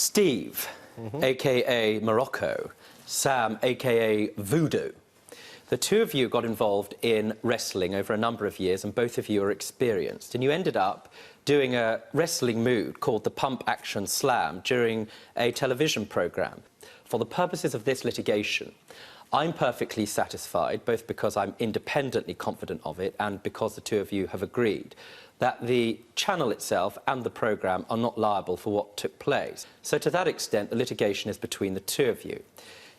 Steve, a.k.a. Morocco, Sam, a.k.a. Voodoo. The two of you got involved in wrestling over a number of years, and both of you are experienced. And you ended up doing a wrestling move called the Pump Action Slam during a television programme. For the purposes of this litigation, I'm perfectly satisfied, both because I'm independently confident of it and because the two of you have agreed, that the channel itself and the programme are not liable for what took place. So to that extent, the litigation is between the two of you.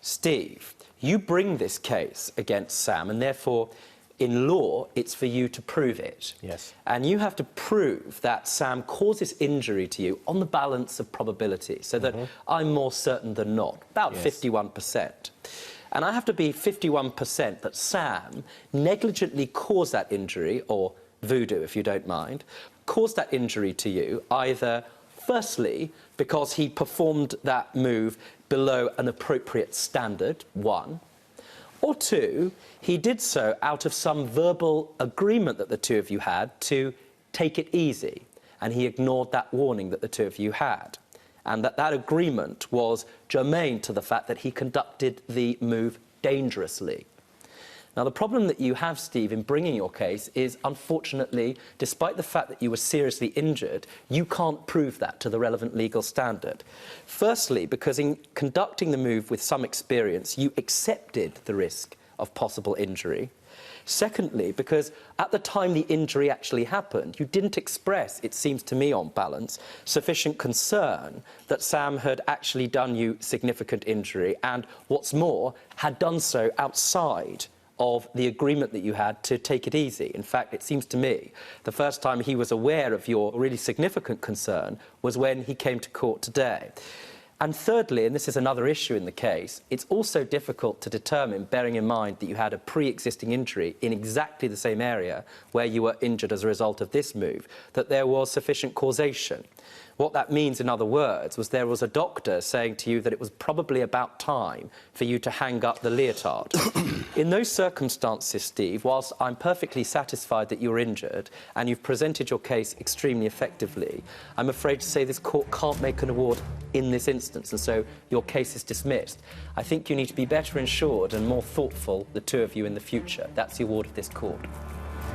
Steve, you bring this case against Sam, and therefore, in law, it's for you to prove it. Yes. And you have to prove that Sam causes injury to you on the balance of probability, so that I'm more certain than not, about 51%. And I have to be 51% that Sam negligently caused that injury, or Voodoo, if you don't mind, caused that injury to you, either, firstly, because he performed that move below an appropriate standard, one, or two, he did so out of some verbal agreement that the two of you had to take it easy, and he ignored that warning that the two of you had, and that agreement was germane to the fact that he conducted the move dangerously. Now, the problem that you have, Steve, in bringing your case is, unfortunately, despite the fact that you were seriously injured, you can't prove that to the relevant legal standard. Firstly, because in conducting the move with some experience, you accepted the risk of possible injury. Secondly, because at the time the injury actually happened, you didn't express, it seems to me on balance, sufficient concern that Sam had actually done you significant injury and, what's more, had done so outside of the agreement that you had to take it easy. In fact, it seems to me the first time he was aware of your really significant concern was when he came to court today. And thirdly, and this is another issue in the case, it's also difficult to determine, bearing in mind that you had a pre-existing injury in exactly the same area where you were injured as a result of this move, that there was sufficient causation. What that means, in other words, was there was a doctor saying to you that it was probably about time for you to hang up the leotard. In those circumstances, Steve, whilst I'm perfectly satisfied that you're injured and you've presented your case extremely effectively, I'm afraid to say this court can't make an award in this instance, and so your case is dismissed. I think you need to be better insured and more thoughtful, the two of you, in the future. That's the award of this court.